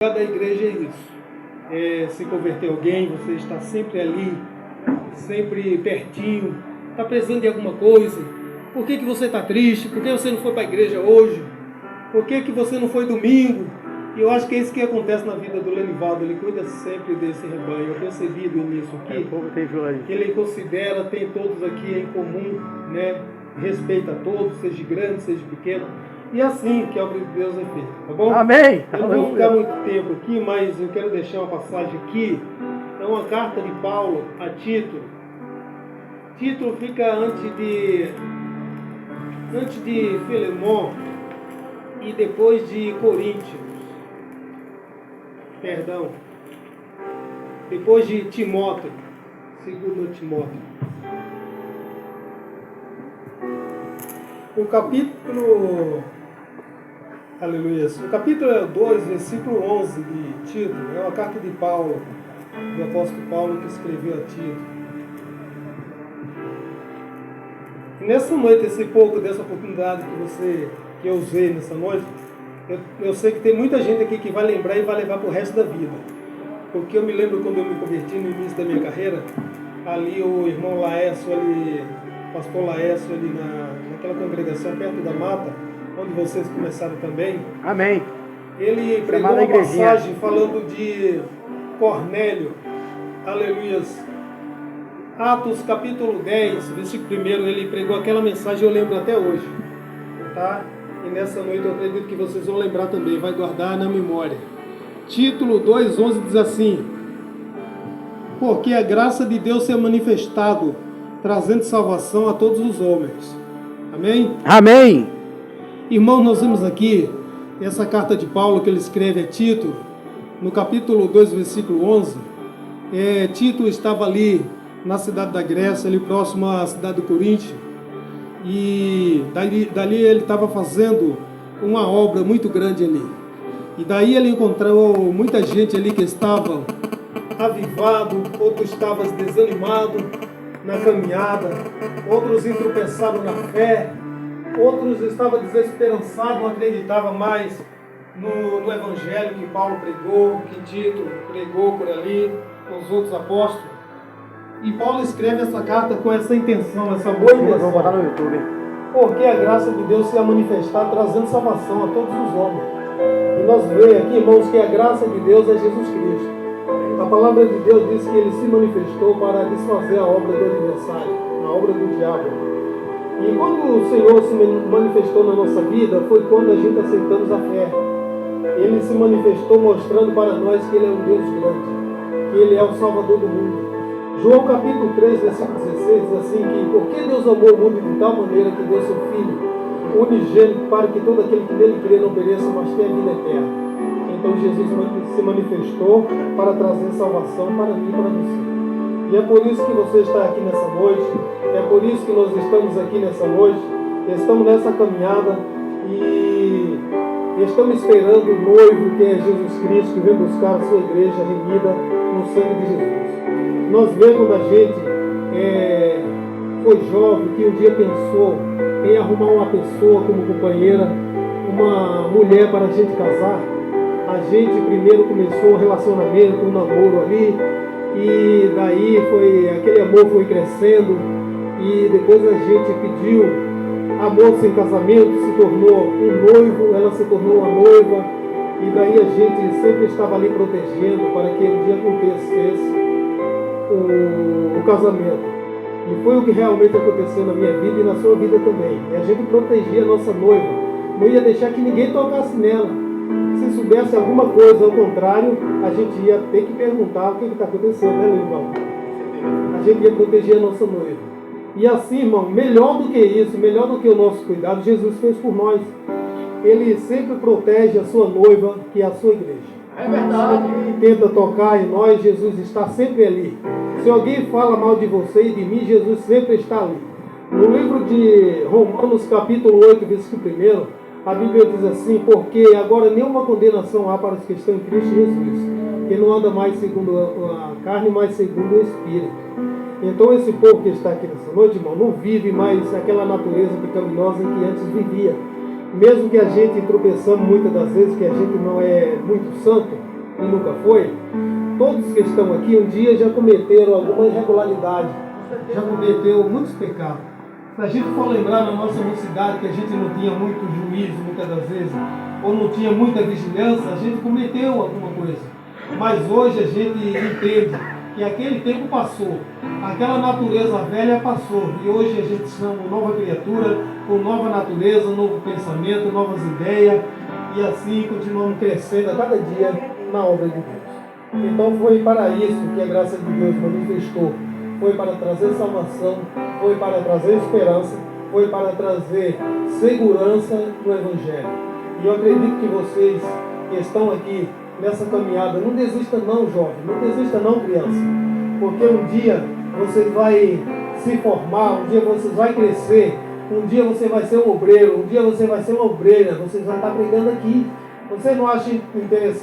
Da igreja é isso, se converter alguém, você está sempre ali, sempre pertinho, está precisando de alguma coisa. Por que você está triste? Por que você não foi para a igreja hoje? Por que você não foi domingo? E eu acho que é isso que acontece na vida do Lenivaldo, ele cuida sempre desse rebanho. Eu percebi do início aqui, que ele considera, tem todos aqui em comum, né? Respeita a todos, seja grande, seja pequeno. E assim que a obra de Deus é feita, tá bom? Amém! Eu não vou ficar muito tempo aqui, mas eu quero deixar uma passagem aqui. É uma carta de Paulo a Tito. Tito fica antes de Filemon e depois de Coríntios. Perdão. Depois de Timóteo. Segundo Timóteo. O capítulo... Aleluia. O capítulo 2, versículo 11 de Tito, é uma carta de Paulo, do apóstolo Paulo, que escreveu a Tito. E nessa noite, esse pouco dessa oportunidade que eu usei nessa noite, eu sei que tem muita gente aqui que vai lembrar e vai levar para o resto da vida. Porque eu me lembro quando eu me converti no início da minha carreira, ali o irmão Laércio, pastor Laércio, ali naquela congregação perto da mata, onde vocês começaram também. Amém. Ele pregou uma passagem falando de Cornélio. Aleluias. Atos capítulo 10, versículo 1, ele pregou aquela mensagem, eu lembro até hoje. Tá? E nessa noite eu acredito que vocês vão lembrar também, vai guardar na memória. Título 2:11 diz assim: porque a graça de Deus se é manifestado, trazendo salvação a todos os homens. Amém? Amém. Irmãos, nós vemos aqui essa carta de Paulo que ele escreve a Tito, no capítulo 2, versículo 11. Tito estava ali na cidade da Grécia, ali próximo à cidade de Corinto, e dali ele estava fazendo uma obra muito grande ali. E daí ele encontrou muita gente ali que estava avivado, outros estavam desanimados na caminhada, outros tropeçaram na fé, outros estavam desesperançados, não acreditavam mais no evangelho que Paulo pregou, que Tito pregou por ali, com os outros apóstolos. E Paulo escreve essa carta com essa intenção, essa boa intenção. Vamos botar no YouTube. Porque a graça de Deus se ia manifestar, trazendo salvação a todos os homens. E nós vemos aqui, irmãos, que a graça de Deus é Jesus Cristo. A palavra de Deus diz que ele se manifestou para desfazer a obra do adversário, a obra do diabo. E quando o Senhor se manifestou na nossa vida, foi quando a gente aceitamos a fé. Ele se manifestou mostrando para nós que Ele é um Deus grande, que Ele é o Salvador do mundo. João capítulo 3, versículo 16 diz assim que porque Deus amou o mundo de tal maneira que deu seu Filho unigênito para que todo aquele que nele crê não pereça, mas tenha vida eterna. Então Jesus se manifestou para trazer salvação para mim e para você. E é por isso que você está aqui nessa noite, é por isso que nós estamos aqui nessa noite, estamos nessa caminhada e estamos esperando o noivo que é Jesus Cristo, que vem buscar a sua igreja remida no sangue de Jesus. Nós vemos da gente, foi jovem, que um dia pensou em arrumar uma pessoa como companheira, uma mulher para a gente casar. A gente primeiro começou um relacionamento, um namoro ali, e daí aquele amor foi crescendo, e depois a gente pediu a moça em casamento, se tornou um noivo, ela se tornou uma noiva, e daí a gente sempre estava ali protegendo para que um dia acontecesse o casamento. E foi o que realmente aconteceu na minha vida e na sua vida também. E a gente protegia a nossa noiva, não ia deixar que ninguém tocasse nela. Se soubesse alguma coisa ao contrário, a gente ia ter que perguntar o que está acontecendo, né, irmão? A gente ia proteger a nossa noiva. E assim, irmão, melhor do que isso, melhor do que o nosso cuidado, Jesus fez por nós. Ele sempre protege a sua noiva, que é a sua igreja. É verdade. Se tenta tocar em nós, Jesus está sempre ali. Se alguém fala mal de você e de mim, Jesus sempre está ali. No livro de Romanos, capítulo 8, versículo 1, a Bíblia diz assim: porque agora nenhuma condenação há para os que estão em Cristo Jesus, que não anda mais segundo a carne, mas segundo o Espírito. Então esse povo que está aqui nessa noite, irmão, não vive mais aquela natureza pecaminosa em que antes vivia. Mesmo que a gente tropeçamos muitas das vezes, que a gente não é muito santo, e nunca foi, todos que estão aqui um dia já cometeram alguma irregularidade, já cometeu muitos pecados. Se a gente for lembrar na nossa mocidade que a gente não tinha muito juízo muitas das vezes, ou não tinha muita vigilância, a gente cometeu alguma coisa. Mas hoje a gente entende que aquele tempo passou, aquela natureza velha passou, e hoje a gente chama uma nova criatura, com nova natureza, novo pensamento, novas ideias, e assim continuamos crescendo a cada dia na obra de Deus. Então foi para isso que a graça de Deus manifestou, foi para trazer salvação, foi para trazer esperança, foi para trazer segurança no Evangelho. E eu acredito que vocês que estão aqui nessa caminhada, não desista não, jovem, não desista não, criança, porque um dia você vai se formar, um dia você vai crescer, um dia você vai ser um obreiro, um dia você vai ser uma obreira, você vai estar pregando aqui. Você não acha interessante